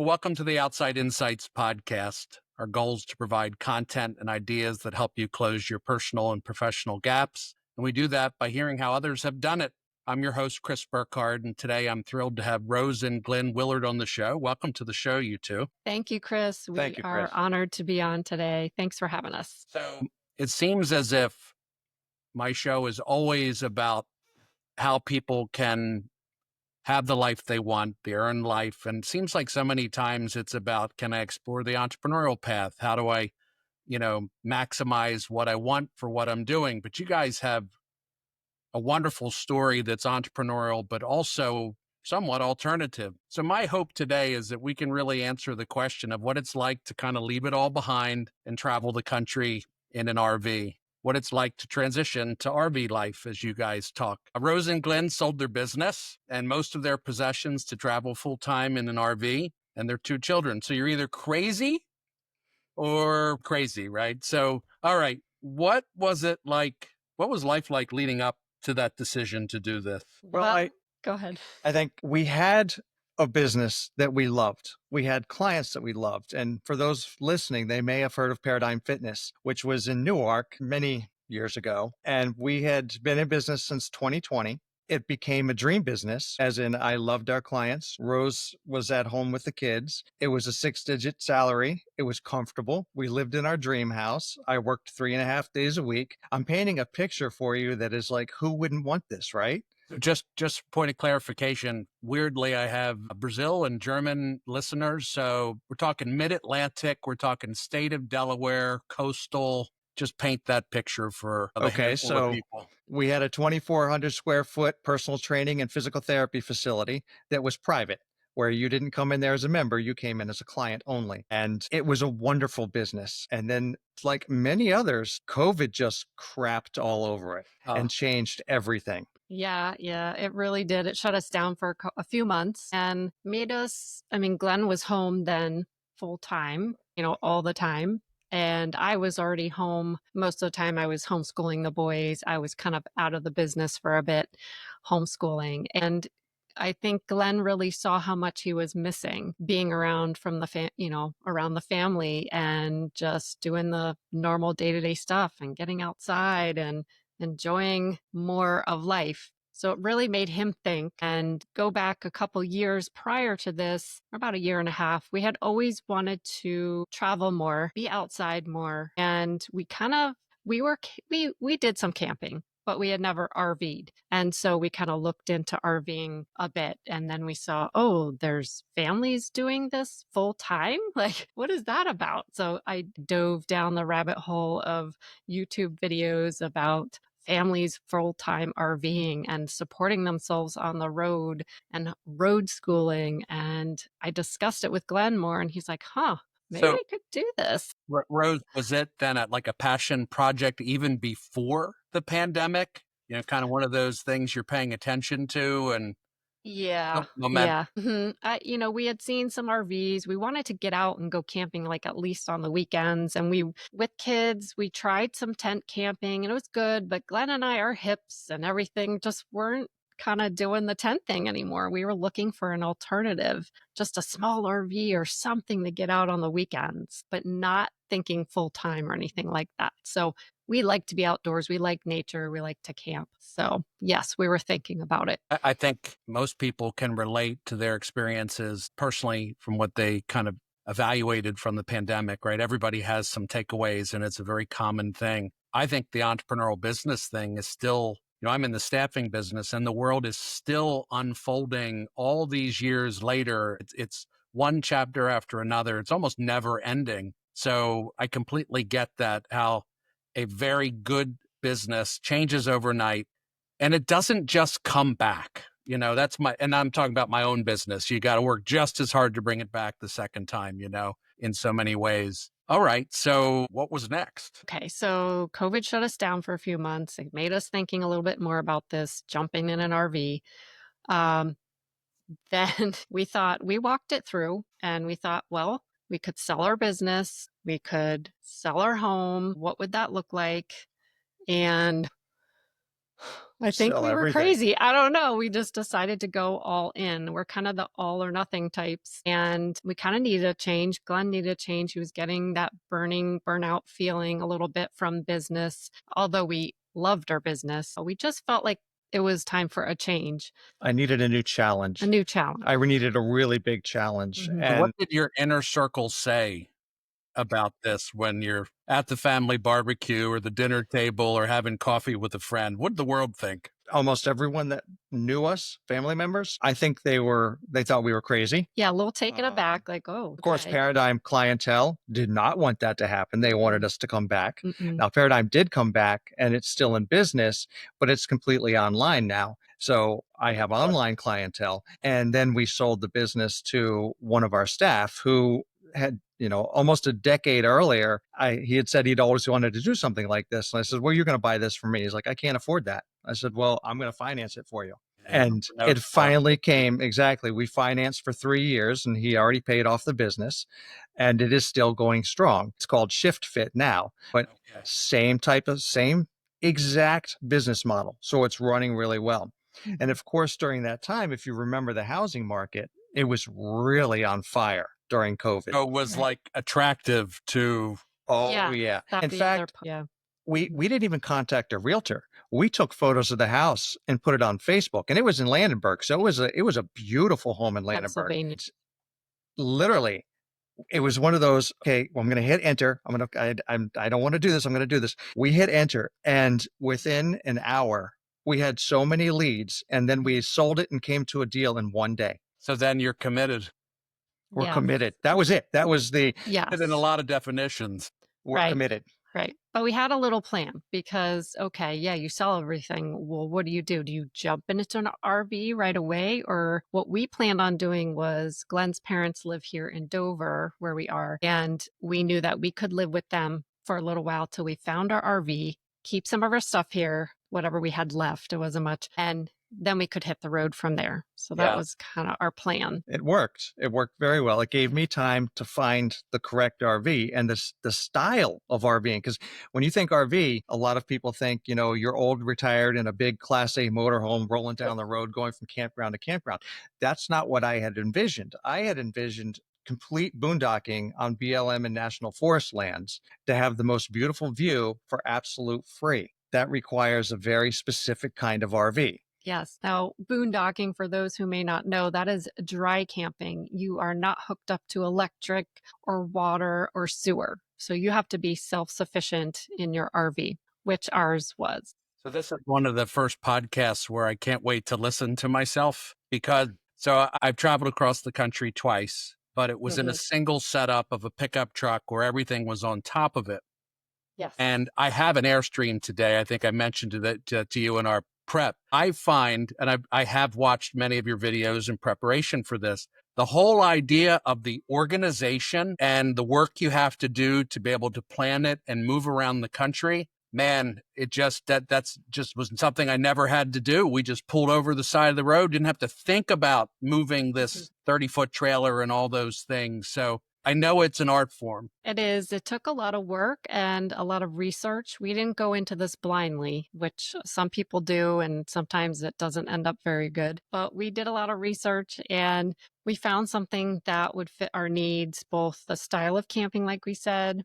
welcome to the Outside Insights podcast. Our goal is to provide content and ideas that help you close your personal and professional gaps. And we do that by hearing how others have done it. I'm your host, Chris Burkhardt, and today I'm thrilled to have Rose and Glynn Willard on the show. Welcome to the show, you two. Thank you, Chris. We Thank you, are Chris. honored to be on today. Thanks for having us. So it seems as if my show is always about how people can have the life they want, the earned life. And it seems like so many times it's about, can I explore the entrepreneurial path? How do I, maximize what I want for what I'm doing? But you guys have a wonderful story that's entrepreneurial, but also somewhat alternative. So my hope today is that we can really answer the question of what it's like to kind of leave it all behind and travel the country in an RV. What it's like to transition to RV life as you guys talk. Rose and Glynn sold their business and most of their possessions to travel full-time in an RV and their two children. So you're either crazy or crazy, right? So, all right, what was it like? What was life like leading up to that decision to do this? Well, go ahead. I think we had a business that we loved. We had clients that we loved. And for those listening, they may have heard of Paradigm Fitness, which was in Newark many years ago. And we had been in business since 2020. It became a dream business, as in I loved our clients. Rose was at home with the kids. It was a 6-digit salary. It was comfortable. We lived in our dream house. I worked 3.5 days a week. I'm painting a picture for you that is like, who wouldn't want this, right? Just point of clarification. Weirdly, I have Brazil and German listeners. So we're talking mid-Atlantic. We're talking state of Delaware, coastal. Just paint that picture for the handful of people. We had a 2,400 square foot personal training and physical therapy facility that was private, where you didn't come in there as a member, you came in as a client only. And it was a wonderful business. And then, like many others, COVID just crapped all over it and changed everything. Yeah, it really did. It shut us down for a few months and made us, Glenn was home then full time, all the time. And I was already home. Most of the time I was homeschooling the boys. I was kind of out of the business for a bit, homeschooling. And I think Glenn really saw how much he was missing being around from around the family and just doing the normal day-to-day stuff and getting outside and enjoying more of life. So it really made him think and go back a couple years prior to this, about 1.5 years. We had always wanted to travel more, be outside more. And we did some camping, but we had never RV'd. And so we kind of looked into RVing a bit. And then we saw, there's families doing this full time. Like, what is that about? So I dove down the rabbit hole of YouTube videos about families full-time RVing and supporting themselves on the road and road schooling. And I discussed it with Glenn more and he's like, maybe I could do this. Rose, was it then like a passion project even before the pandemic? Kind of one of those things you're paying attention to and Yeah. Mm-hmm. We had seen some RVs. We wanted to get out and go camping, like at least on the weekends. And with kids, we tried some tent camping and it was good. But Glenn and I, our hips and everything just weren't kind of doing the tent thing anymore. We were looking for an alternative, just a small RV or something to get out on the weekends, but not thinking full time or anything like that. So we like to be outdoors. We like nature. We like to camp. So yes, we were thinking about it. I think most people can relate to their experiences personally from what they kind of evaluated from the pandemic, right? Everybody has some takeaways and it's a very common thing. I think the entrepreneurial business thing is still, I'm in the staffing business and the world is still unfolding all these years later. It's one chapter after another. It's almost never ending. So I completely get that, how a very good business changes overnight and it doesn't just come back. And I'm talking about my own business. You got to work just as hard to bring it back the second time, in so many ways. All right. So what was next? Okay. So COVID shut us down for a few months. It made us thinking a little bit more about this, jumping in an RV. Then we walked it through and we thought, well, we could sell our business. We could sell our home. What would that look like? And I think Sell we were everything. crazy. I don't know. We just decided to go all in. We're kind of the all or nothing types. And we kind of needed a change. Glenn needed a change. He was getting that burnout feeling a little bit from business. Although we loved our business, we just felt like it was time for a change, I needed a new challenge. a new challenge. I needed a really big challenge. Mhm. So what And did your inner circle say about this when you're at the family barbecue or the dinner table or having coffee with a friend? What did the world think? almost everyone that knew us, family members, I think they thought we were crazy. Yeah, a little taken Um, aback, like, oh, Of course, okay. Paradigm clientele did not want that to happen. They wanted us to come back. Mm-mm. Now, Paradigm did come back and it's still in business, but it's completely online now. So I have online clientele. And then we sold the business to one of our staff who had, almost a decade earlier, he had said he'd always wanted to do something like this. And I said, well, you're going to buy this for me. He's like, I can't afford that. I said, well, I'm going to finance it for you. And No it doubt. finally came. Exactly. We financed for 3 years and he already paid off the business and it is still going strong. It's called Shift Fit now, but Okay. same exact business model. So it's running really well. And of course, during that time, if you remember the housing market, it was really on fire during COVID. So it was Right. like attractive to, Oh, Yeah, yeah. that's In the other fact, yeah. we didn't even contact a realtor. We took photos of the house and put it on Facebook, and it was in Landenberg. So it was a beautiful home in Landenberg. Pennsylvania. It's literally, it was one of those, okay, well, I'm going to hit enter. I don't want to do this. I'm going to do this. We hit enter. And within an hour, we had so many leads and then we sold it and came to a deal in one day. so then you're committed. We're Yeah. committed. That was it. That was Yes. In a lot of definitions. we're Right. committed. Right. But we had a little plan because, okay, yeah, you sell everything. Well, what do? Do you jump into an RV right away? Or what we planned on doing was Glenn's parents live here in Dover, where we are. And we knew that we could live with them for a little while till we found our RV, keep some of our stuff here, whatever we had left. It wasn't much. And then we could hit the road from there. So that Yeah. was kind of our plan. It worked. It worked very well. It gave me time to find the correct RV and the style of RVing. Because when you think RV, a lot of people think, you're old, retired in a big Class A motorhome rolling down the road, going from campground to campground. That's not what I had envisioned. I had envisioned complete boondocking on BLM and National Forest lands to have the most beautiful view for absolute free. That requires a very specific kind of RV. Yes. Now, boondocking, for those who may not know, that is dry camping. You are not hooked up to electric or water or sewer. So you have to be self-sufficient in your RV, which ours was. So this is one of the first podcasts where I can't wait to listen to myself because I've traveled across the country twice, but it was in a single setup of a pickup truck where everything was on top of it. Yes. And I have an Airstream today. I think I mentioned to you in our prep. I find, and I have watched many of your videos in preparation for this, the whole idea of the organization and the work you have to do to be able to plan it and move around the country. Man, it just, that's just was something I never had to do. We just pulled over the side of the road, didn't have to think about moving this 30-foot trailer and all those things. So I know it's an art form. It is. It took a lot of work and a lot of research. We didn't go into this blindly, which some people do, and sometimes it doesn't end up very good. But we did a lot of research and we found something that would fit our needs, both the style of camping, like we said,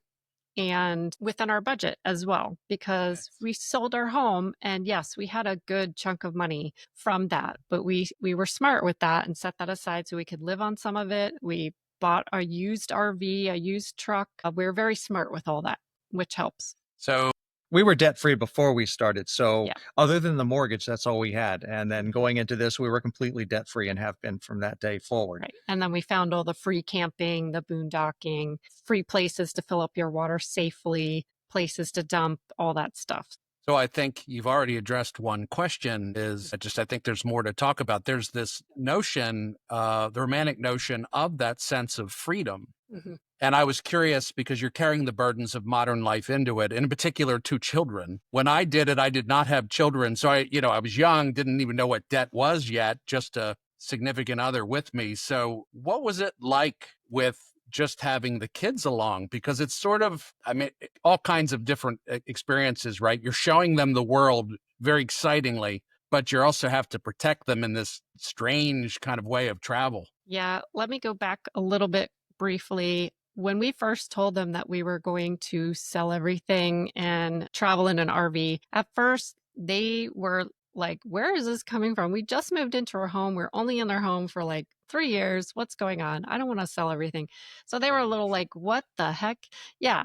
and within our budget as well, because we sold our home and yes, we had a good chunk of money from that, but we were smart with that and set that aside so we could live on some of it. We bought a used RV, a used truck. We were very smart with all that, which helps. So We were debt free before we started. So Yeah. other than the mortgage, that's all we had. And then going into this, we were completely debt free and have been from that day forward. Right. And then we found all the free camping, the boondocking, free places to fill up your water safely, places to dump, all that stuff. So I think you've already addressed one question I think there's more to talk about. There's this notion, the romantic notion of that sense of freedom. Mm-hmm. And I was curious because you're carrying the burdens of modern life into it, and in particular, 2 children. When I did it, I did not have children. So I was young, didn't even know what debt was yet, just a significant other with me. So what was it like with just having the kids along, because it's sort of, I mean, all kinds of different experiences, right? You're showing them the world very excitingly, but you also have to protect them in this strange kind of way of travel. Yeah, let me go back a little bit briefly. When we first told them that we were going to sell everything and travel in an RV, at first they were like, where is this coming from? We just moved into our home. We're only in our home for like 3 years. What's going on? I don't want to sell everything. So they were a little like, what the heck? Yeah.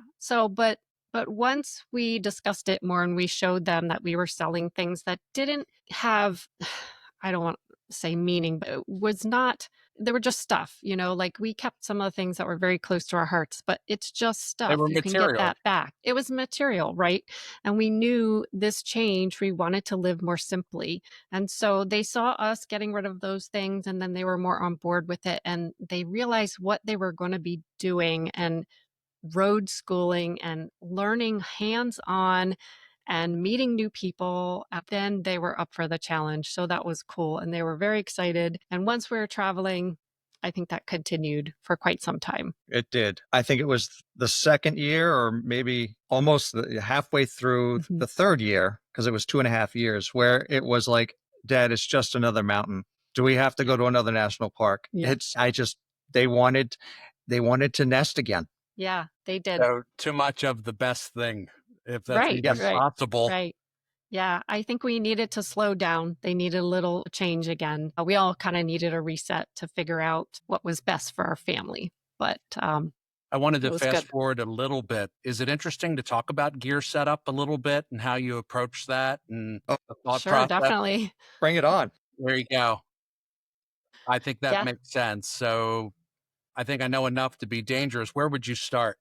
But once we discussed it more and we showed them that we were selling things that didn't have, I don't want to say meaning, but it was not, they were just stuff, like we kept some of the things that were very close to our hearts, but it's just They stuff. were You can get material. that back. It was material, right? And we knew this change, we wanted to live more simply. And so they saw us getting rid of those things and then they were more on board with it. And they realized what they were going to be doing and road schooling and learning hands on and meeting new people. And then they were up for the challenge. So that was cool. And they were very excited. And once we were traveling, I think that continued for quite some time. It did. I think it was the second year or maybe almost halfway through Mhm. the third year, because it was 2.5 years, where it was like, Dad, it's just another mountain. Do we have to go to another national park? Yeah. They wanted to nest again. Yeah, they did. So too much of the best thing, if that's Right, even right, possible. right. Yeah, I think we needed to slow down. They needed a little change again. We all kind of needed a reset to figure out what was best for our family. But I wanted it to was fast good. forward a little bit. Is it interesting to talk about gear setup a little bit and how you approach that and Oh, the thought Sure, process? definitely. bring it on. There you go. I think that Yeah, makes sense. So I think I know enough to be dangerous. Where would you start?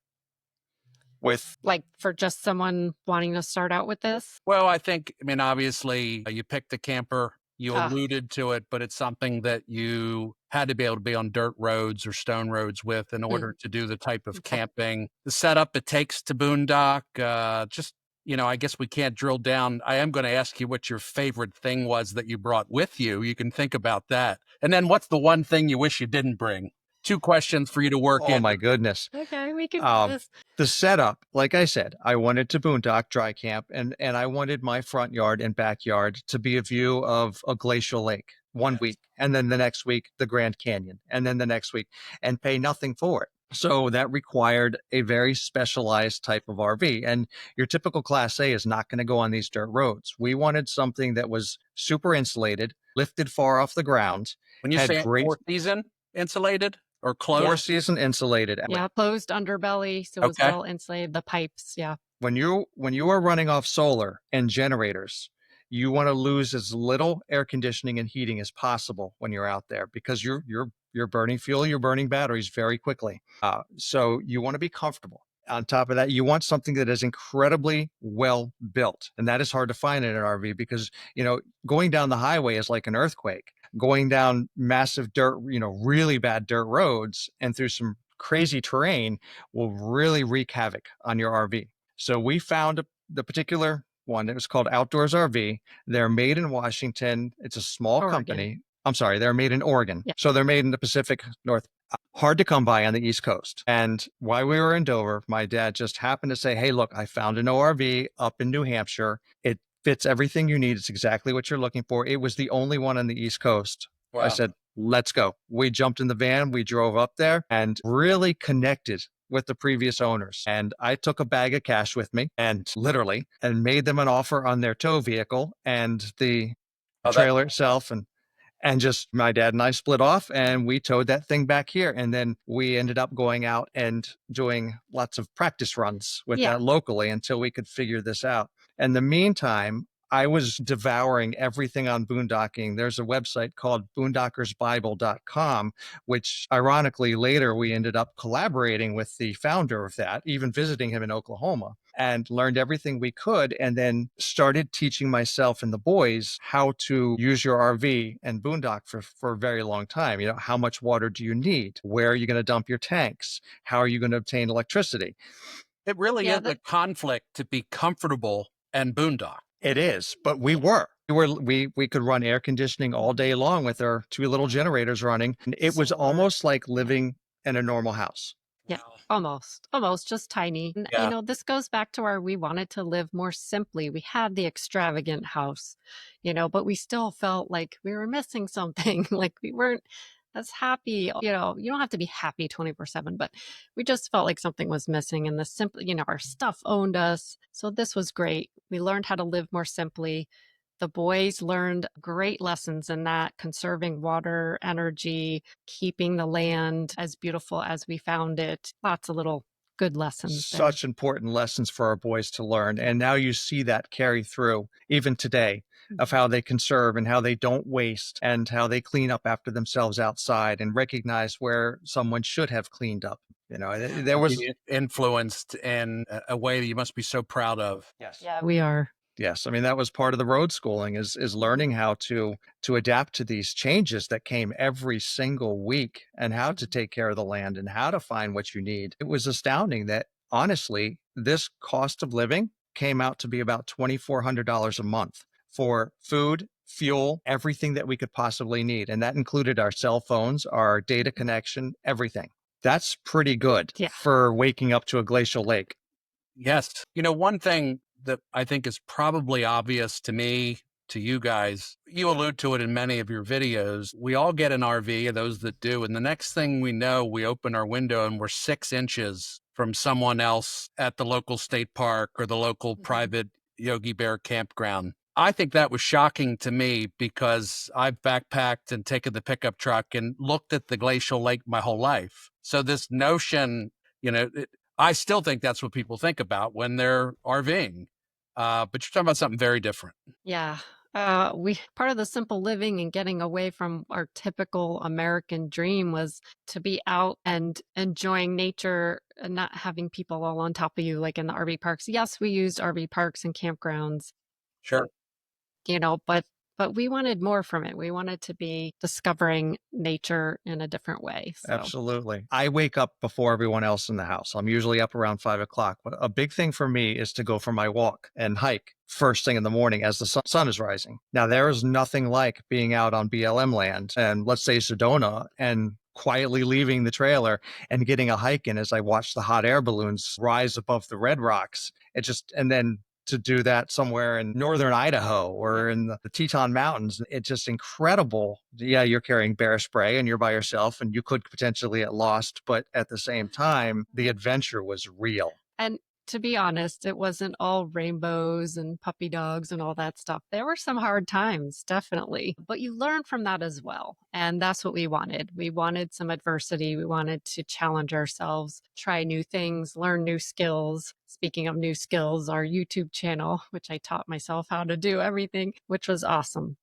With like for just someone wanting to start out with this. Well, I mean, obviously, you picked a camper. You Ah, alluded to it, but it's something that you had to be able to be on dirt roads or stone roads with in order to do the type of okay. camping, the setup it takes to boondock. I guess we can't drill down. I am going to ask you what your favorite thing was that you brought with you. You can think about that. And then what's the one thing you wish you didn't bring? Two questions for you to work Oh in. my goodness. Okay, we can do Um, this. the setup, like I said, I wanted to boondock dry camp, and I wanted my front yard and backyard to be a view of a glacial lake one Yes. week, and then the next week the Grand Canyon, and then the next week, and pay nothing for it. So that required a very specialized type of RV. And your typical Class A is not going to go on these dirt roads. We wanted something that was super insulated, lifted far off the ground, When you had say great four season insulated or four Yeah. closed? season insulated. Yeah, closed underbelly, so it was Okay. well insulated. The pipes, yeah. When you are running off solar and generators, you want to lose as little air conditioning and heating as possible when you're out there, because you're burning fuel, you're burning batteries very quickly. So you want to be comfortable. On top of that, you want something that is incredibly well built, and that is hard to find in an RV, because going down the highway is like an earthquake. Going down massive dirt, really bad dirt roads and through some crazy terrain will really wreak havoc on your RV. So we found the particular one. It was called Outdoors RV. They're made in Washington. It's a small Oregon. company. I'm sorry, they're made in Oregon. Yeah. So they're made in the Pacific North. Hard to come by on the East Coast. And while we were in Dover, my dad just happened to say, "Hey, look, I found an ORV up in New Hampshire. It fits everything you need. It's exactly what you're looking for." It was the only one on the East Coast. I Wow. said, "Let's go." We jumped in the van, we drove up there and really connected with the previous owners. And I took a bag of cash with me, and literally, and made them an offer on their tow vehicle and the Oh, that's trailer itself. And just my dad and I split off and we towed that thing back here. And then we ended up going out and doing lots of practice runs with Yeah. that locally until we could figure this out. In the meantime, I was devouring everything on boondocking. There's a website called boondockersbible.com, which ironically later we ended up collaborating with the founder of that, even visiting him in Oklahoma, and learned everything we could, and then started teaching myself and the boys how to use your RV and boondock for a very long time. How much water do you need? Where are you going to dump your tanks? How are you going to obtain electricity? It really Yeah, is a that conflict to be comfortable and boondock. It is, but we could run air conditioning all day long with our two little generators running. And it was solar. almost like living in a normal house. Yeah, almost just tiny. And, Yeah. this goes back to we wanted to live more simply. We had the extravagant house, but we still felt like we were missing something. Like we weren't as happy. You don't have to be happy 24/7, but we just felt like something was missing. And the simple, our stuff owned us. So this was great. We learned how to live more simply. The boys learned great lessons in that, conserving water, energy, keeping the land as beautiful as we found it. Lots of little good lessons there. Such important lessons for our boys to learn. And now you see that carry through even today of how they conserve and how they don't waste and how they clean up after themselves outside and recognize where someone should have cleaned up. There was influenced in a way that you must be so proud of. yes. Yeah, we are. Yes, I mean that was part of the road schooling is learning how to adapt to these changes that came every single week and how to take care of the land and how to find what you need. It was astounding that honestly, this cost of living came out to be about $2,400 a month for food, fuel, everything that we could possibly need. And that included our cell phones, our data connection, everything. That's pretty good for waking up to a glacial lake. Yes. One thing that I think is probably obvious to me, to you guys, you allude to it in many of your videos. We all get an RV, those that do. And the next thing we know, we open our window and we're 6 inches from someone else at the local state park or the local private Yogi Bear campground. I think that was shocking to me because I've backpacked and taken the pickup truck and looked at the glacial lake my whole life. So this notion, I still think that's what people think about when they're RVing. But you're talking about something very different. Yeah. We part of the simple living and getting away from our typical American dream was to be out and enjoying nature and not having people all on top of you like in the RV parks. Yes, we used RV parks and campgrounds. Sure. But we wanted more from it. We wanted to be discovering nature in a different way. So. Absolutely. I wake up before everyone else in the house. I'm usually up around 5 o'clock. But a big thing for me is to go for my walk and hike first thing in the morning as the sun is rising. Now, there is nothing like being out on BLM land and let's say Sedona and quietly leaving the trailer and getting a hike in as I watch the hot air balloons rise above the red rocks. And then to do that somewhere in northern Idaho or in the Teton Mountains. It's just incredible. Yeah, you're carrying bear spray and you're by yourself and you could potentially get lost, but at the same time, the adventure was real. And to be honest, it wasn't all rainbows and puppy dogs and all that stuff. There were some hard times, definitely, but you learn from that as well. And that's what we wanted. We wanted some adversity. We wanted to challenge ourselves, try new things, learn new skills. Speaking of new skills, our YouTube channel, which I taught myself how to do everything, which was awesome.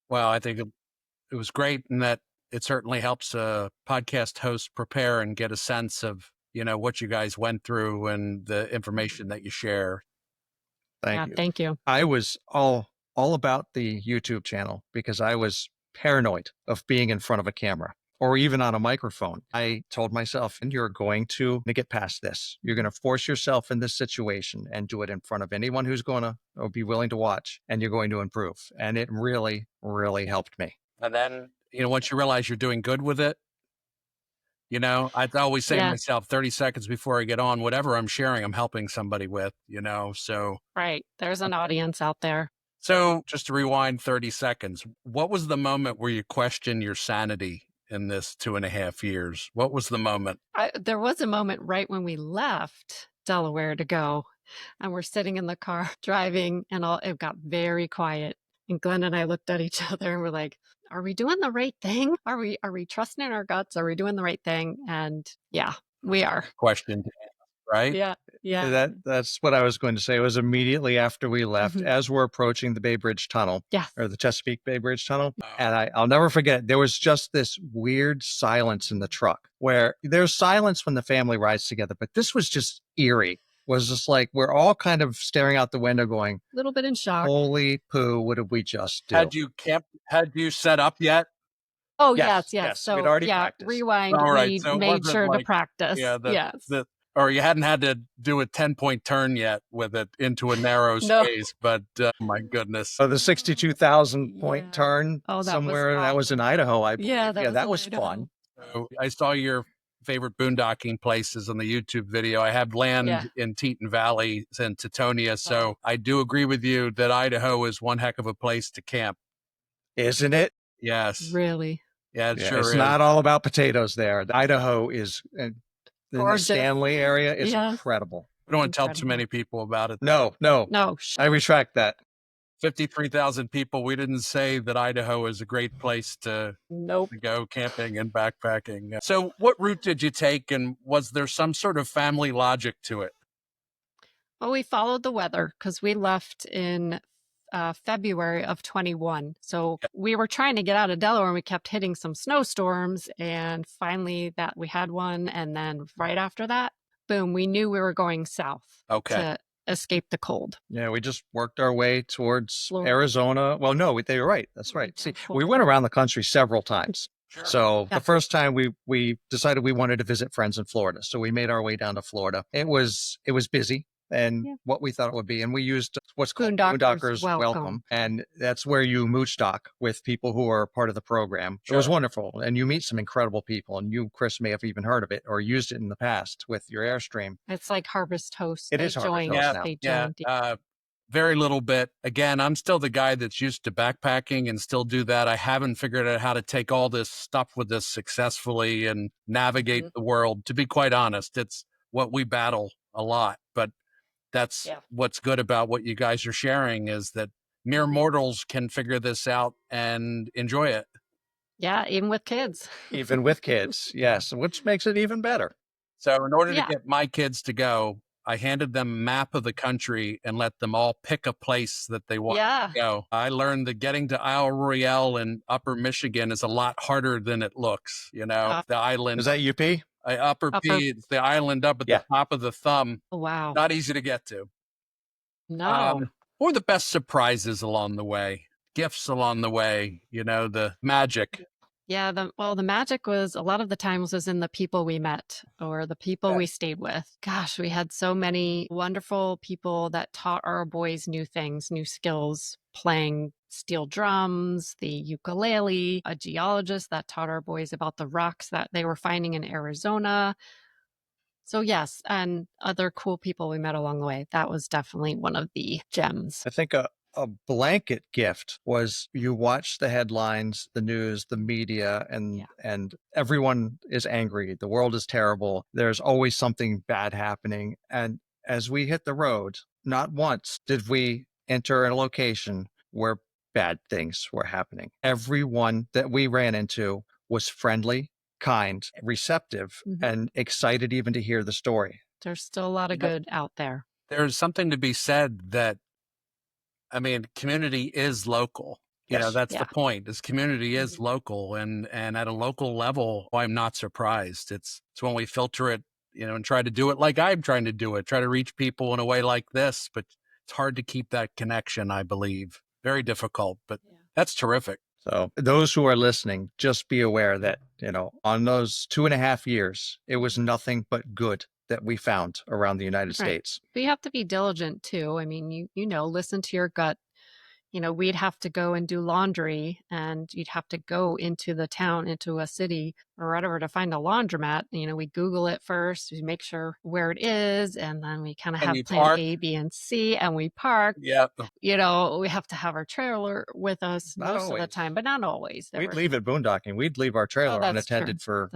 Well, I think it was great in that it certainly helps a podcast host prepare and get a sense of what you guys went through and the information that you share. Thank you. Thank you. I was all about the YouTube channel because I was paranoid of being in front of a camera or even on a microphone. I told myself, and you're going to get past this. You're going to force yourself in this situation and do it in front of anyone who's going to be willing to watch, and you're going to improve. And it really, really helped me. And then, once you realize you're doing good with it, I always say to myself, 30 seconds before I get on, whatever I'm sharing, I'm helping somebody with, so. Right. There's an audience out there. So just to rewind 30 seconds, what was the moment where you questioned your sanity in this 2.5 years? What was the moment? There was a moment right when we left Delaware to go, and we're sitting in the car driving, and it got very quiet. And Glenn and I looked at each other and we're like, are we doing the right thing? Are we trusting in our guts? Are we doing the right thing? And yeah, we are. Question, right? Yeah. That's what I was going to say. It was immediately after we left, as we're approaching the Bay Bridge Tunnel, or the Chesapeake Bay Bridge Tunnel. Oh. And I'll never forget, there was just this weird silence in the truck where there's silence when the family rides together, but this was just eerie. Was just like, we're all kind of staring out the window going, a little bit in shock. Holy poo, what did we just do? Had you set up yet? Oh, yes. So, we'd already practiced. Rewind. All right. We So made sure to practice. Yes. Or you hadn't had to do a 10-point turn yet with it into a narrow space, but my goodness. Oh, the 62,000 point turn that somewhere. Was that was in Idaho. That was was fun. So I saw your favorite boondocking places on the YouTube video. I have land in Teton Valley and Teutonia. So I do agree with you that Idaho is one heck of a place to camp. Isn't it? Yes. Really? Yeah, it sure it's is. not all about potatoes there. Idaho is in the Gorgeous. Stanley area. It's incredible. I don't want to tell too many people about it. No. I retract that. 53,000 people. We didn't say that Idaho is a great place to go camping and backpacking. So what route did you take, and was there some sort of family logic to it? Well, we followed the weather because we left in February of 21. So we were trying to get out of Delaware and we kept hitting some snowstorms, and finally that we had one. And then right after that, boom, we knew we were going south to escape the cold. Yeah, we just worked our way towards Arizona. Well, no, they were right. That's right. See, we went around the country several times. So the first time we decided we wanted to visit friends in Florida. So we made our way down to Florida. It was busy and what we thought it would be. And we used what's called Boondockers Welcome. And that's where you mooch dock with people who are part of the program. It was wonderful. And you meet some incredible people. And you, Chris, may have even heard of it or used it in the past with your Airstream. It's like Harvest Host. It is Harvest Host now. Very little bit. Again, I'm still the guy that's used to backpacking and still do that. I haven't figured out how to take all this stuff with us successfully and navigate the world. To be quite honest, it's what we battle a lot. But that's what's good about what you guys are sharing, is that mere mortals can figure this out and enjoy it. Yeah, even with kids. Even with kids, yes, which makes it even better. So in order to get my kids to go, I handed them a map of the country and let them all pick a place that they want to go. I learned that getting to Isle Royale in Upper Michigan is a lot harder than it looks. You know, the island. Is that UP? Upper P, it's the island up at the top of the thumb. Oh, wow. Not easy to get to. No. Or the best surprises along the way, gifts along the way, you know, the magic. Yeah, the magic was a lot of the times was in the people we met or the people we stayed with. Gosh, we had so many wonderful people that taught our boys new things, new skills, playing steel drums, the ukulele, a geologist that taught our boys about the rocks that they were finding in Arizona. So yes, and other cool people we met along the way. That was definitely one of the gems. I think a blanket gift was you watch the headlines, the news, the media, and everyone is angry. The world is terrible. There's always something bad happening. And as we hit the road, not once did we enter a location where bad things were happening. Everyone that we ran into was friendly, kind, receptive, and excited even to hear the story. There's still a lot of good out there. There's something to be said that, I mean, community is local. You know, that's the point. This community is local, and at a local level, I'm not surprised. It's when we filter it, you know, and try to do it like I'm trying to do it, try to reach people in a way like this, but it's hard to keep that connection, I believe. Very difficult, but that's terrific. So those who are listening, just be aware that, you know, on those 2.5 years, it was nothing but good that we found around the United States. But you have to be diligent too. I mean, you know, listen to your gut. You know, we'd have to go and do laundry, and you'd have to go into the town, into a city or whatever to find a laundromat. You know, we Google it first, we make sure where it is, and then we kind of have plan A, B, and C, and we park. Yeah. You know, we have to have our trailer with us most of the time, but not always. We'd leave it boondocking. We'd leave our trailer unattended for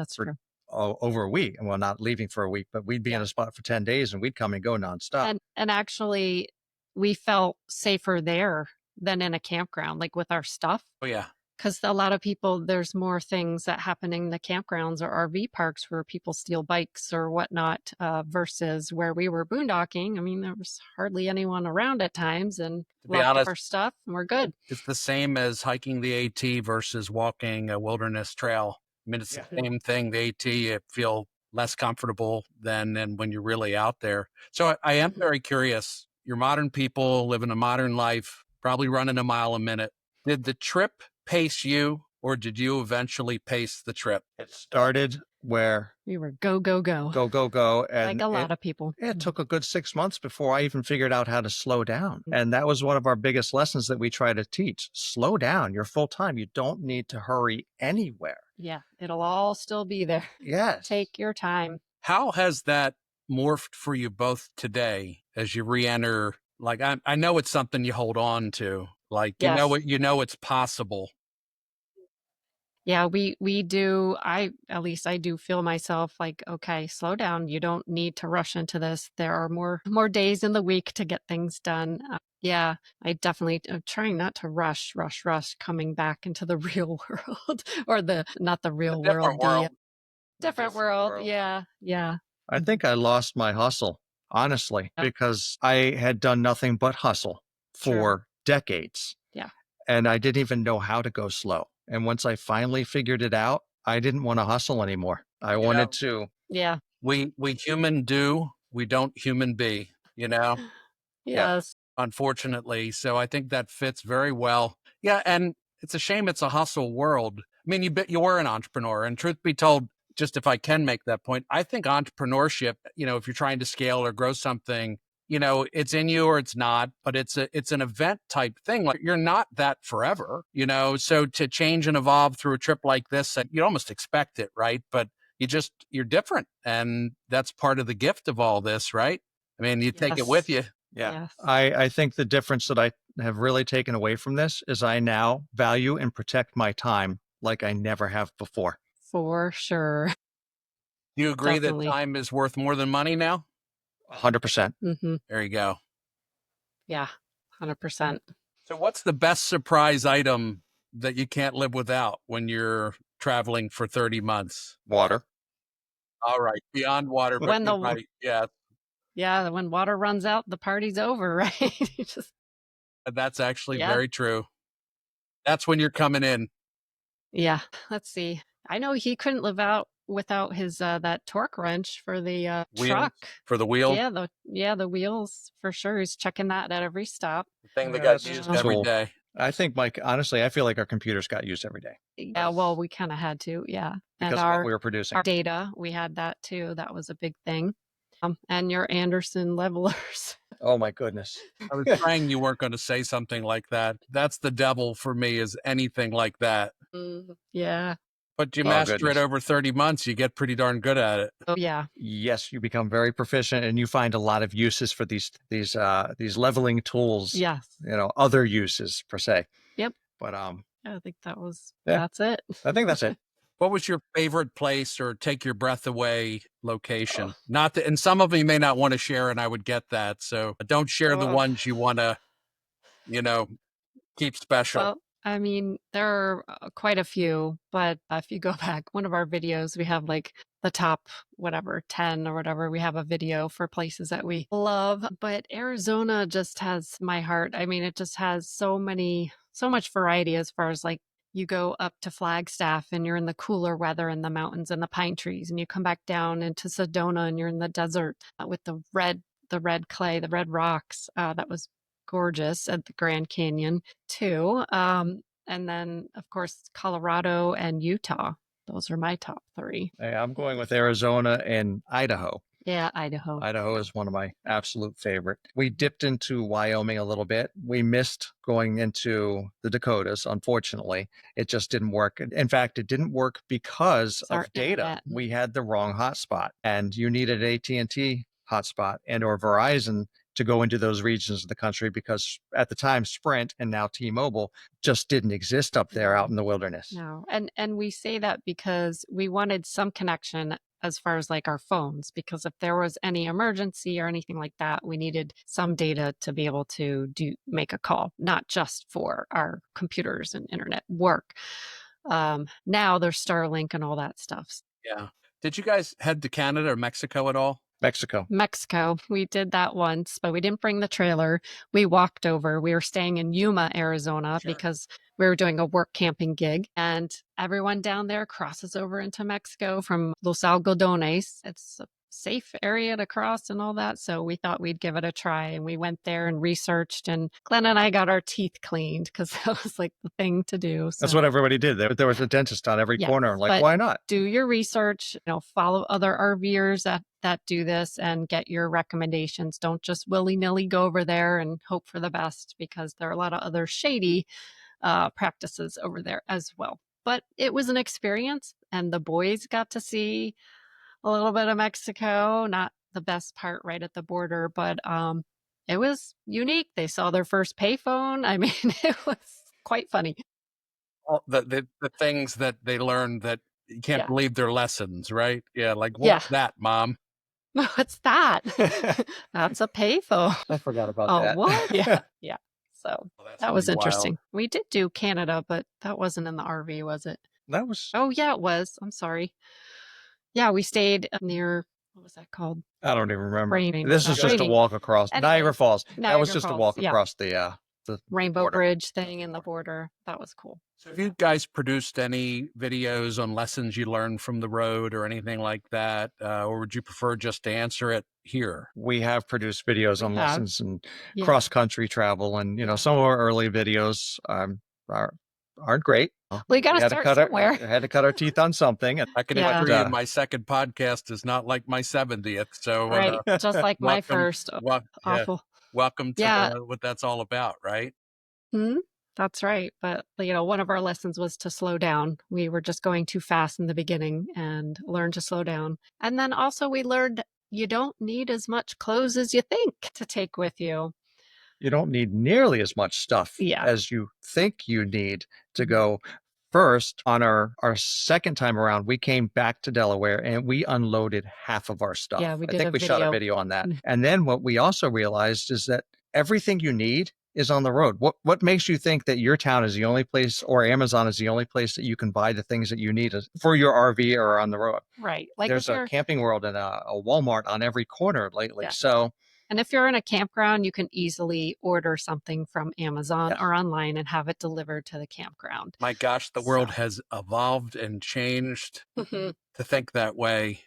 over a week. Well, not leaving for a week, but we'd be in a spot for 10 days and we'd come and go nonstop. And actually, we felt safer there than in a campground, like with our stuff. Oh, yeah. Because a lot of people, there's more things that happen in the campgrounds or RV parks where people steal bikes or whatnot versus where we were boondocking. I mean, there was hardly anyone around at times, and locked up our stuff, and we're good. It's the same as hiking the AT versus walking a wilderness trail. I mean, it's the same thing. The AT, you feel less comfortable than when you're really out there. So I am very curious. You're modern people living a modern life, probably running a mile a minute. Did the trip pace you or did you eventually pace the trip? It started where We were go, go, go. go, go, go. And Like a lot of people. it took a good 6 months before I even figured out how to slow down. And that was one of our biggest lessons that we try to teach. Slow down. You're full time. You don't need to hurry anywhere. Yeah, it'll all still be there. Yes. Take your time. How has that morphed for you both today as you re-enter? Like, I know it's something you hold on to. Like, Yes. you know it's possible. Yeah, we do. At least I do feel myself like, okay, slow down. You don't need to rush into this. There are more days in the week to get things done. Yeah, I definitely am trying not to rush coming back into the real world or not the real world, the different world. Yeah, yeah. I think I lost my hustle, honestly, Yep. because I had done nothing but hustle for Sure. decades. Yeah. And I didn't even know how to go slow. And once I finally figured it out, I didn't want to hustle anymore. I wanted to. Yeah. We human do, we don't human be, you know? Yes. Unfortunately. So I think that fits very well. Yeah, and it's a shame it's a hustle world. I mean, you were an entrepreneur, and truth be told, just if I can make that point, I think entrepreneurship, if you're trying to scale or grow something, it's in you or it's not, but it's an event type thing. Like, you're not that forever, so to change and evolve through a trip like this, you'd almost expect it, right? But you're different, and that's part of the gift of all this, right? I mean, you take it with you. Yeah. Yes. I think the difference that I have really taken away from this is I now value and protect my time like I never have before. For sure. Do you agree Definitely. that time is worth more than money now? 100%. Mm-hmm. There you go. Yeah, 100%. So what's the best surprise item that you can't live without when you're traveling for 30 months? Water. All right. Beyond water, but When the right. Yeah. Yeah, when water runs out, the party's over, right? You just That's actually Yeah. very true. That's when you're coming in. Yeah. Let's see. I know he couldn't live out without his that torque wrench for the Wheels, truck. for the wheel, The wheels for sure. He's checking that at every stop. the thing that Yeah, got that's used a every tool. day. I think, Mike, honestly, I feel like our computers got used every day Yeah, well, we kind of had to, yeah. And because of what we were producing. our data, we had that too. That was a big thing. And your Anderson levelers. Oh my goodness. I was praying you weren't going to say something like that. That's the devil for me, is anything like that. Yeah. But you Oh, master goodness. it over 30 months, you get pretty darn good at it. Oh yeah. Yes, you become very proficient and you find a lot of uses for these leveling tools. Yes. Other uses per se. Yep. But I think Yeah. that's it. I think that's it. What was your favorite place or take your breath away location? Not that, and some of you may not want to share, and I would get that. So don't share the ones you want to, keep special. Well, I mean, there are quite a few, but if you go back, one of our videos, we have like the top, 10 or whatever. We have a video for places that we love, but Arizona just has my heart. I mean, it just has so much variety as far as like you go up to Flagstaff and you're in the cooler weather in the mountains and the pine trees, and you come back down into Sedona and you're in the desert with the red clay, the red rocks. That was gorgeous at the Grand Canyon too. And then of course Colorado and Utah. Those are my top 3. Hey, I'm going with Arizona and Idaho. Yeah, Idaho. Idaho is one of my absolute favorite. We dipped into Wyoming a little bit. We missed going into the Dakotas, unfortunately. It just didn't work. In fact, it didn't work because Our of data. internet. We had the wrong hotspot, and you needed AT&T hotspot and or Verizon to go into those regions of the country because at the time Sprint and now T-Mobile just didn't exist up there out in the wilderness. No. And we say that because we wanted some connection as far as like our phones, because if there was any emergency or anything like that, we needed some data to be able to make a call, not just for our computers and internet work. Now there's Starlink and all that stuff. Yeah. Did you guys head to Canada or Mexico at all? Mexico. We did that once, but we didn't bring the trailer. We walked over. We were staying in Yuma, Arizona, because we were doing a work camping gig, and everyone down there crosses over into Mexico from Los Algodones. It's safe area to cross and all that. So we thought we'd give it a try. And we went there and researched. And Glenn and I got our teeth cleaned because that was like the thing to do. That's So what everybody did. There was a dentist on every yes, corner. Like, but why not? do your research, follow other RVers that do this and get your recommendations. Don't just willy-nilly go over there and hope for the best, because there are a lot of other shady practices over there as well. But it was an experience, and the boys got to see a little bit of Mexico, not the best part right at the border, but it was unique. They saw their first payphone. I mean, it was quite funny. All the things that they learned that you can't Yeah. believe their lessons, right? Yeah, like, Yeah. what's that, Mom? What's that? That's a payphone. I forgot about Oh, that. what? Yeah. Yeah. So Well, that's that was pretty wild. interesting. We did do Canada, but that wasn't in the RV, was it? That was, Oh, yeah, it was. I'm sorry. Yeah, we stayed near, what was that called? I don't even remember. Rainbow. This is just a Rainbow. walk across Niagara Anyways, Falls. That was Niagara just a Falls, walk yeah. across the Rainbow border. Bridge thing in the border. That was cool. So have you guys produced any videos on lessons you learned from the road or anything like that? Or would you prefer just to answer it here? We have produced videos We on have. lessons and Yeah. cross-country travel, and Yeah. some of our early videos aren't great. Well, you got to start somewhere. Had to cut our teeth on something. I can Yeah. assure you my second podcast is not like my 70th. So Right. Just like my welcome- first. Awful. welcome to Yeah. what that's all about, right? That's right. But, one of our lessons was to slow down. We were just going too fast in the beginning, and learn to slow down. And then also we learned you don't need as much clothes as you think to take with you. You don't need nearly as much stuff Yeah. as you think you need to go. First, on our second time around, we came back to Delaware and we unloaded half of our stuff. Yeah, we I did think a we shot a video. video on that. And then what we also realized is that everything you need is on the road. What makes you think that your town is the only place, or Amazon is the only place, that you can buy the things that you need for your RV or on the road? Right. Like There's if a you're, Camping World and a Walmart on every corner lately. Yeah. So and if you're in a campground, you can easily order something from Amazon Yes. or online and have it delivered to the campground. My gosh, the world So. has evolved and changed Mhm. to think that way.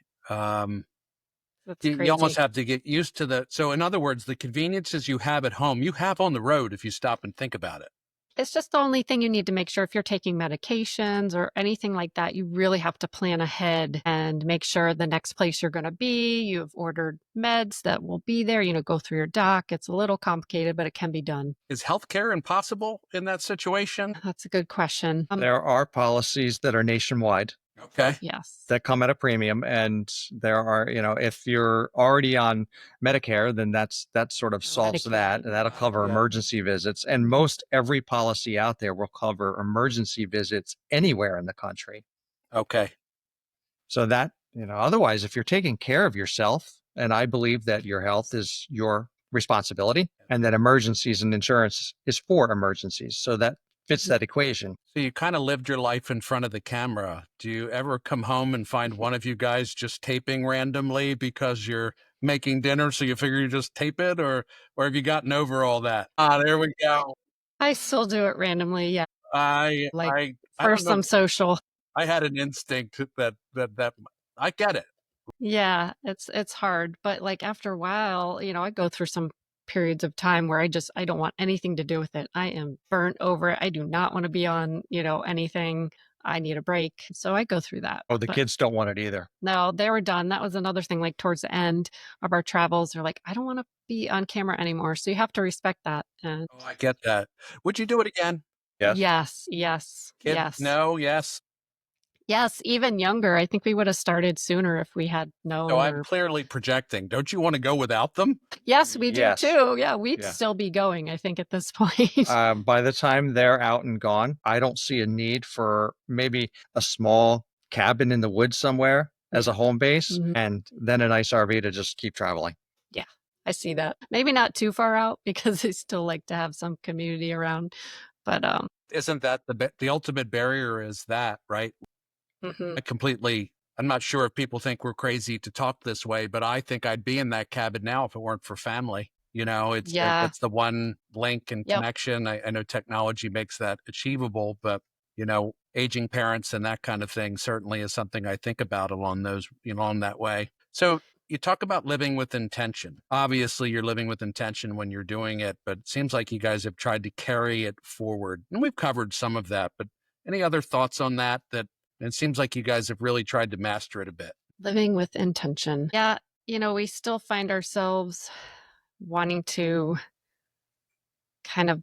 That's You almost crazy. have to get used to so in other words, the conveniences you have at home, you have on the road if you stop and think about it. It's just the only thing you need to make sure. If you're taking medications or anything like that, you really have to plan ahead and make sure the next place you're going to be, you've ordered meds that will be there, go through your doc. It's a little complicated, but it can be done. Is healthcare impossible in that situation? That's a good question. there are policies that are nationwide Okay. Yes. that come at a premium, and there are, if you're already on Medicare, then that sort of solves Medicaid. that, and that'll cover Yeah. emergency visits. And most every policy out there will cover emergency visits anywhere in the country. Okay. So that, otherwise, if you're taking care of yourself, and I believe that your health is your responsibility, and that emergencies and insurance is for emergencies, so that fits that equation. So you kind of lived your life in front of the camera. Do you ever come home and find one of you guys just taping randomly because you're making dinner, so you figure you just tape it, or have you gotten over all that? There we go. I still do it randomly. Yeah. I Like I for don't know. some social. I had an instinct that I get it. Yeah, it's hard, but like after a while, I go through some periods of time where I don't want anything to do with it. I am burnt over it. I do not want to be on, anything. I need a break. So I go through that. Oh, the But kids don't want it either. no, they were done. That was another thing. Like towards the end of our travels, they're like, I don't want to be on camera anymore. So you have to respect that. And Oh, I get that. Would you do it again? Yes. yes, Kids? yes. No, yes. Yes, even younger. I think we would have started sooner if we had known. So I'm clearly projecting. Don't you want to go without them? Yes, we do Yes. too. Yeah, we'd Yeah. still be going, I think, at this point. By the time they're out and gone, I don't see a need for maybe a small cabin in the woods somewhere as a home base, Mhm. and then a nice RV to just keep traveling. I see that. Maybe not too far out because I still like to have some community around. But Isn't that the ultimate barrier is that, right? mhm. I'm not sure if people think we're crazy to talk this way, but I think I'd be in that cabin now if it weren't for family. Yeah. It's the one link and Yep. connection. I know technology makes that achievable, but aging parents and that kind of thing certainly is something I think about along that way. So, You talk about living with intention. Obviously, you're living with intention when you're doing it, but it seems like you guys have tried to carry it forward. And we've covered some of that, but any other thoughts on that? That it seems like you guys have really tried to master it a bit. Living with intention. Yeah, we still find ourselves wanting to kind of,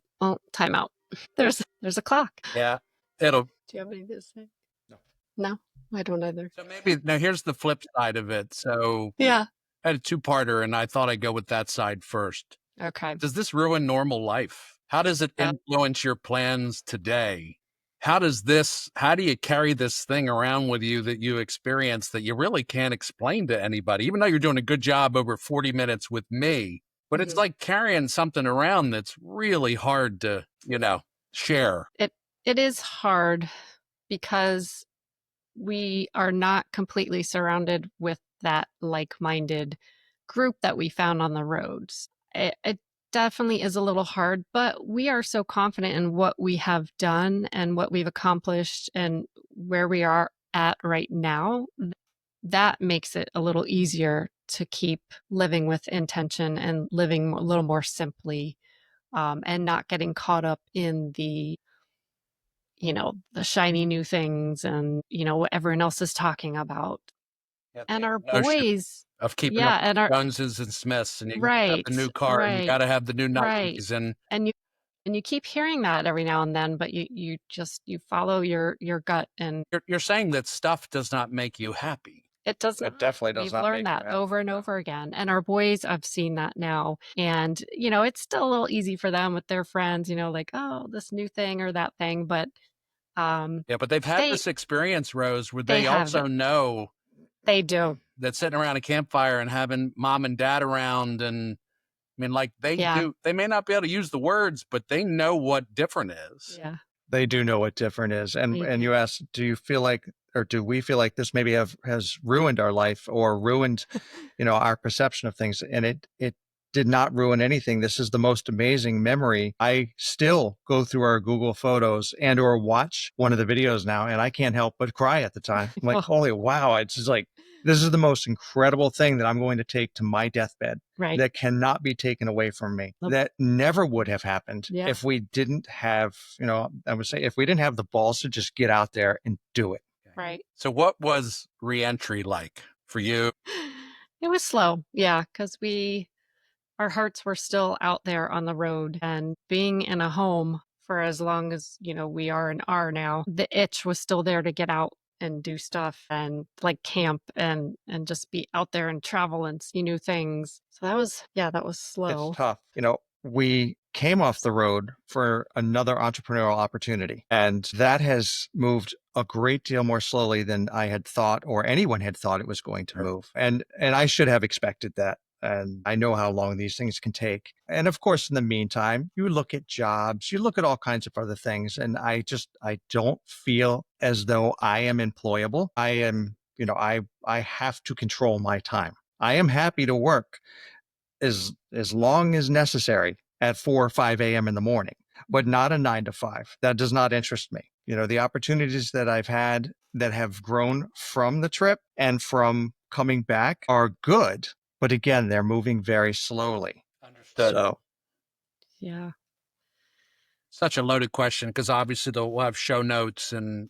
time out. There's a clock. Yeah. Do you have anything to say? No. No, I don't either. So maybe now here's the flip side of it. So Yeah. I had a two-parter and I thought I'd go with that side first. Okay. Does this ruin normal life? How does it influence your plans today? How do you carry this thing around with you that you experience that you really can't explain to anybody, even though you're doing a good job over 40 minutes with me? But it's like carrying something around that's really hard to, share. It is hard because we are not completely surrounded with that like-minded group that we found on the roads. It definitely is a little hard, but we are so confident in what we have done and what we've accomplished and where we are at right now. That makes it a little easier to keep living with intention and living a little more simply, and not getting caught up in the shiny new things and, what everyone else is talking about. Yeah, And our notion boys, of keeping yeah, up and with our Joneses and Smiths, and you gotta have right, the new car, and you right, got to have the new right. Nikes, and And you keep hearing that every now and then, but you follow your gut, and you're saying that stuff does not make you happy. it does It not. definitely does We've not make learned you that happy. over and over again. And our boys have seen that now. And, it's still a little easy for them with their friends, like, oh, this new thing or that thing. But Yeah, but they've had this experience, Rose, where they they have also it. know They do. that sitting around a campfire and having mom and dad around, and I mean, like they Yeah. do, they may not be able to use the words, but they know what different is. Yeah. They do know what different is. And They and do. you asked, do you feel like, or do we feel like this maybe has ruined our life or ruined, our perception of things? And it did not ruin anything. This is the most amazing memory. I still go through our Google Photos and or watch one of the videos now, and I can't help but cry at the time. I'm like, Oh. holy wow. It's just like, this is the most incredible thing that I'm going to take to my deathbed. Right. That cannot be taken away from me. Nope. That never would have happened Yeah. if we didn't have, I would say if we didn't have the balls to just get out there and do it. Right. So what was reentry like for you? It was slow. Yeah. Because our hearts were still out there on the road, and being in a home for as long as, we are and are now, the itch was still there to get out and do stuff and like camp and just be out there and travel and see new things. So that was slow. It's tough. We came off the road for another entrepreneurial opportunity, and that has moved a great deal more slowly than I had thought or anyone had thought it was going to move. And I should have expected that. And I know how long these things can take. And of course, in the meantime, you look at jobs, you look at all kinds of other things. And I don't feel as though I am employable. I am, I have to control my time. I am happy to work as long as necessary at 4 or 5 a.m. in the morning, but not a 9 to 5. That does not interest me. The opportunities that I've had that have grown from the trip and from coming back are good. But again, they're moving very slowly. Understood. So, Yeah. Such a loaded question, because obviously we'll have show notes and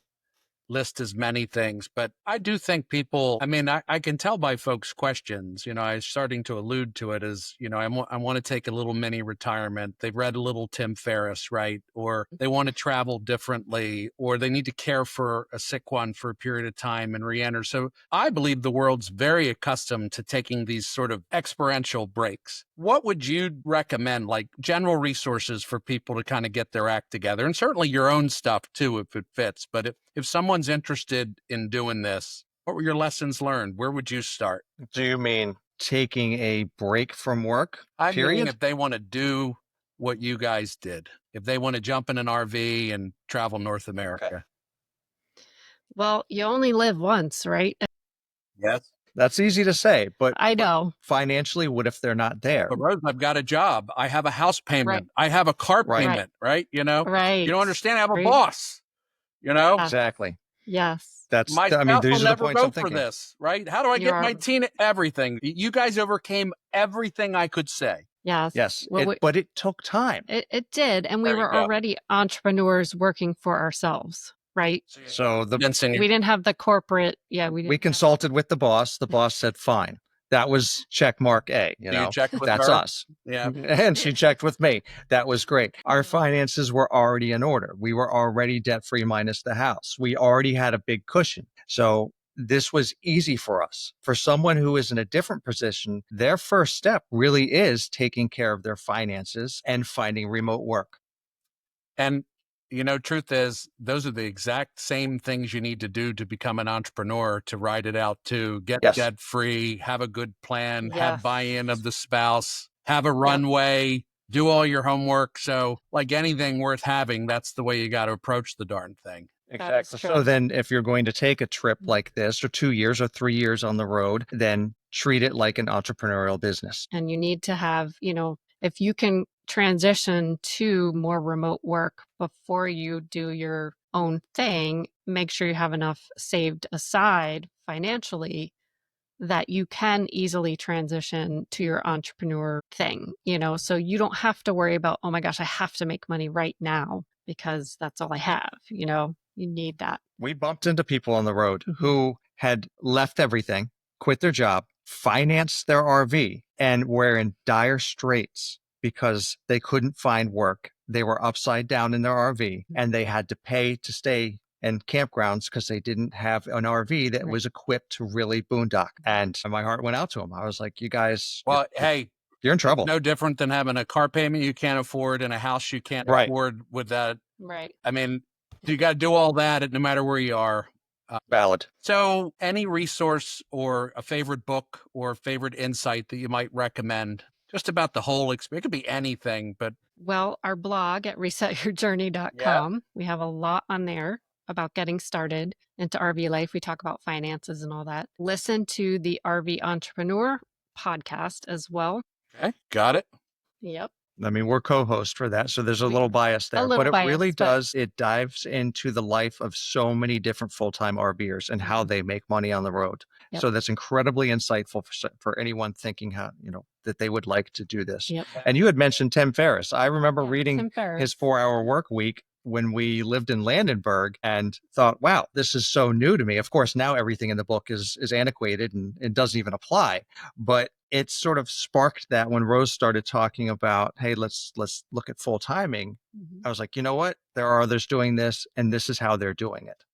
list as many things, but I do think people, I mean, I can tell by folks' questions, I'm starting to allude to it as, I want to take a little mini retirement. They've read a little Tim Ferriss, right? Or they want to travel differently, or they need to care for a sick one for a period of time and re-enter. So I believe the world's very accustomed to taking these sort of experiential breaks. What would you recommend, like general resources for people to kind of get their act together? And certainly your own stuff too, if it fits. But if someone's interested in doing this, what were your lessons learned? Where would you start? do you mean taking a break from work? I period? mean, if they want to do what you guys did, if they want to jump in an RV and travel North America. Okay. Well, you only live once, right? Yes. That's easy to say, but I know. financially, what if they're not there? But Rose, I've got a job. I have a house payment. Right. I have a car Right. payment, right? Right. You don't understand. I have a Right. boss, Yeah. Exactly. Yes. My I mean, spouse will these are the never points I'm vote for thinking. this, right? How do I get my teen? Everything. You guys overcame everything I could say. Yes. Yes, Well, but it took time. it did. And we There you were go. already entrepreneurs working for ourselves, right? So We didn't have the corporate. Yeah, we consulted with the boss. The boss said, fine. That was check mark A, You checked with that's her? us. Yeah. And she checked with me. That was great. Our finances were already in order. We were already debt free minus the house. We already had a big cushion. So this was easy for us. For someone who is in a different position, their first step really is taking care of their finances and finding remote work. And, truth is, those are the exact same things you need to do to become an entrepreneur, to ride it out, to get Yes. debt free, have a good plan, have Yes. buy-in of the spouse, have a runway, do all your homework. So like anything worth having, that's the way you got to approach the darn thing. Exactly. So then if you're going to take a trip like this, or 2 years or 3 years on the road, then treat it like an entrepreneurial business. And you need to have, if you can transition to more remote work before you do your own thing, make sure you have enough saved aside financially that you can easily transition to your entrepreneur thing, so you don't have to worry about, oh my gosh, I have to make money right now because that's all I have, you need that. We bumped into people on the road who had left everything, quit their job, financed their RV, and were in dire straits because they couldn't find work. They were upside down in their RV and they had to pay to stay in campgrounds because they didn't have an RV that was equipped to really boondock. And my heart went out to them. I was like, you guys, Well, hey, you're in trouble. No different than having a car payment you can't afford and a house you can't afford with that. Right. I mean, you got to do all that no matter where you are. Valid. So any resource or a favorite book or favorite insight that you might recommend just about the whole experience? It could be anything, but. Well, our blog at resetyourjourney.com, we have a lot on there about getting started into RV life. We talk about finances and all that. Listen to the RV Entrepreneur podcast as well. Okay, got it. Yep. I mean, we're co-hosts for that, so there's a little bias there, but it really does. It dives into the life of so many different full-time RVers and how they make money on the road. Yep. So that's incredibly insightful for anyone thinking how, that they would like to do this. Yep. And you had mentioned Tim Ferriss. I remember reading his 4-hour work week when we lived in Landenberg and thought, wow, this is so new to me. Of course, now everything in the book is antiquated and it doesn't even apply. But it sort of sparked that when Rose started talking about, hey, let's look at full timing. I was like, you know what? There are others doing this, and this is how they're doing it.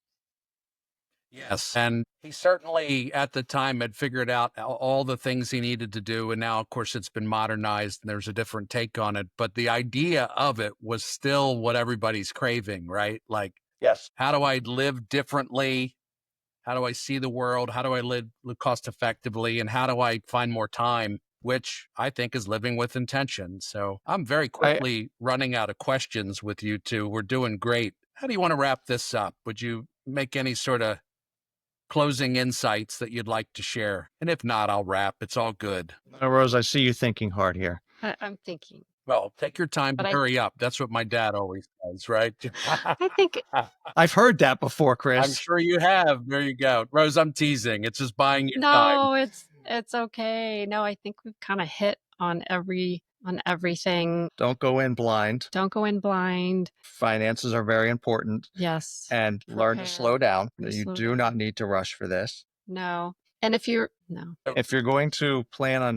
Yes. And he certainly at the time had figured out all the things he needed to do. And now, of course, it's been modernized and there's a different take on it. But the idea of it was still what everybody's craving, right? Like, yes, how do I live differently? How do I see the world? How do I live cost effectively? And how do I find more time? Which I think is living with intention. So I'm very quickly running out of questions with you two. We're doing great. How do you want to wrap this up? Would you make any sort of closing insights that you'd like to share? And if not, I'll wrap. It's all good. Rose, I see you thinking hard here. I'm thinking. Well, take your time, but hurry up. That's what my dad always says, right? I think I've heard that before, Chris. I'm sure you have. There you go. Rose, I'm teasing. It's just buying you time. No, it's okay. No, I think we've kind of hit on everything. Don't go in blind. Don't go in blind. Finances are very important. Yes. And learn to slow down. You do not need to rush for this. No. And if you're going to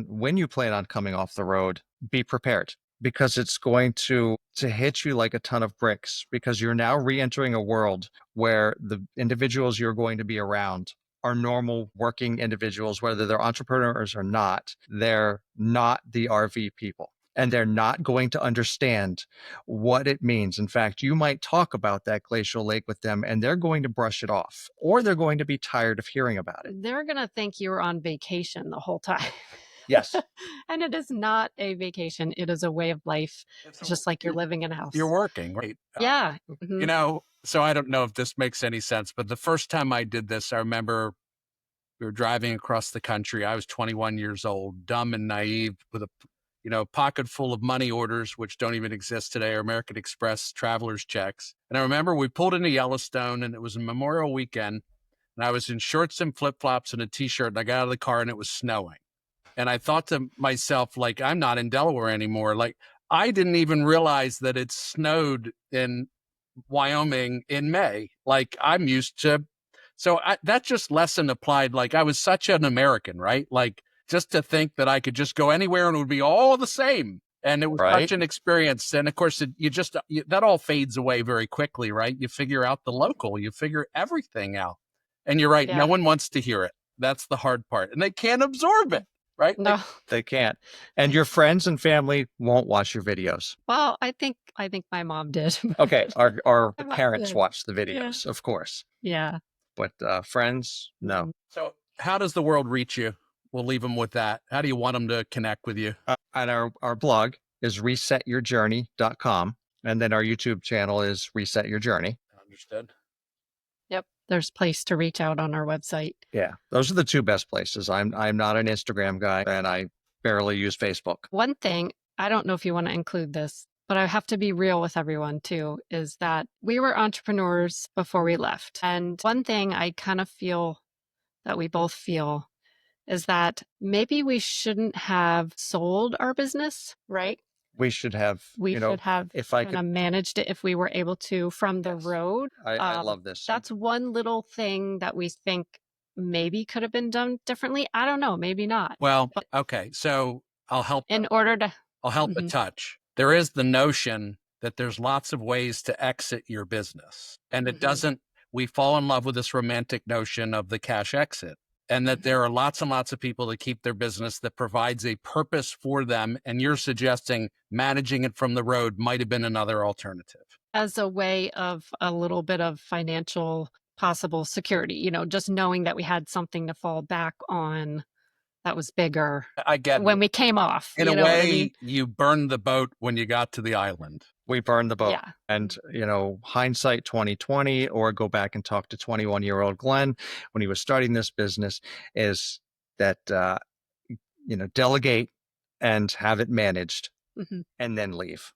when you plan on coming off the road, be prepared, because it's going to hit you like a ton of bricks, because you're now re-entering a world where the individuals you're going to be around are normal working individuals, whether they're entrepreneurs or not. They're not the RV people, and they're not going to understand what it means. In fact, you might talk about that glacial lake with them and they're going to brush it off, or they're going to be tired of hearing about it. They're going to think you're on vacation the whole time. Yes. And it is not a vacation. It is a way of life. It's just like you're living in a house. You're working, right? Yeah. So I don't know if this makes any sense, but the first time I did this, I remember we were driving across the country. I was 21 years old, dumb and naive, with a pocket full of money orders, which don't even exist today, or American Express traveler's checks. And I remember we pulled into Yellowstone and it was a Memorial weekend. and I was in shorts and flip-flops and a t-shirt, and I got out of the car and it was snowing. And I thought to myself, like, I'm not in Delaware anymore. Like, I didn't even realize that it snowed in Wyoming in May. Like, I'm used to, so that just lesson applied. Like, I was such an American, right? Like, just to think that I could just go anywhere and it would be all the same. And it was such an experience. And of course, that all fades away very quickly, right? You figure out the local, you figure everything out. And you're right. Yeah. No one wants to hear it. That's the hard part. And they can't absorb it, right? No. They can't. And your friends and family won't watch your videos. Well, I think my mom did. Okay. Our My mom parents did. watch the videos, of course. Yeah. But friends, no. So how does the world reach you? We'll leave them with that. How do you want them to connect with you? And our blog is resetyourjourney.com. And then our YouTube channel is Reset Your Journey. Understood. Yep. There's a place to reach out on our website. Yeah. Those are the two best places. I'm not an Instagram guy, and I barely use Facebook. One thing, I don't know if you want to include this, but I have to be real with everyone too, is that we were entrepreneurs before we left. And one thing I kind of feel that we both feel is that maybe we shouldn't have sold our business, right? We should have, We should have if I kind could, of managed it if we were able to from the road. I love this. That's one little thing that we think maybe could have been done differently. I don't know, maybe not. Well, okay. So I'll help. In order to, I'll help a touch. There is the notion that there's lots of ways to exit your business. And it doesn't, we fall in love with this romantic notion of the cash exit. And that there are lots and lots of people that keep their business that provides a purpose for them. And you're suggesting managing it from the road might have been another alternative. as a way of a little bit of financial possible security, just knowing that we had something to fall back on that was bigger I get when it. we came off. In you a know what I way, mean? you burned the boat when you got to the island. We burned the boat. Yeah. And, hindsight 2020, or go back and talk to 21-year-old Glenn when he was starting this business, is that, delegate and have it managed and then leave.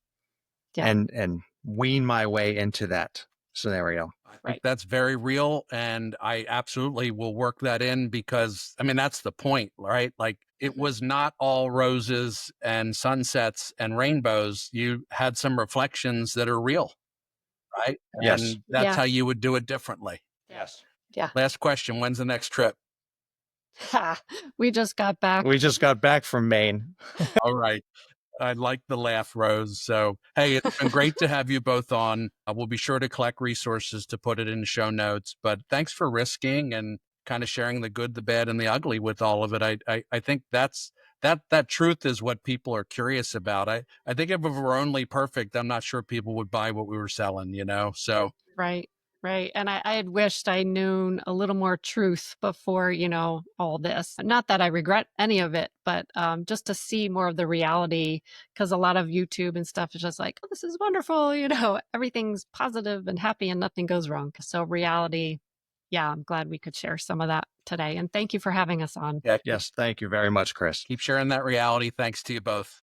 Yeah. And wean my way into that scenario. I think that's very real. And I absolutely will work that in because, that's the point, right? Like, it was not all roses and sunsets and rainbows. You had some reflections that are real, right? Yes. And that's how you would do it differently. Yes. Yeah. Last question. When's the next trip? We just got back. We just got back from Maine. All right. I like the laugh, Rose. So, hey, it's been great to have you both on. We'll be sure to collect resources to put it in the show notes. But thanks for risking and kind of sharing the good, the bad, and the ugly with all of it. I think that truth is what people are curious about. I think if it were only perfect, I'm not sure people would buy what we were selling, So Right. And I had wished I knew a little more truth before, all this. Not that I regret any of it, but just to see more of the reality, because a lot of YouTube and stuff is just like, oh, this is wonderful. Everything's positive and happy and nothing goes wrong. So reality, yeah, I'm glad we could share some of that today. And thank you for having us on. Yes. Thank you very much, Chris. Keep sharing that reality. Thanks to you both.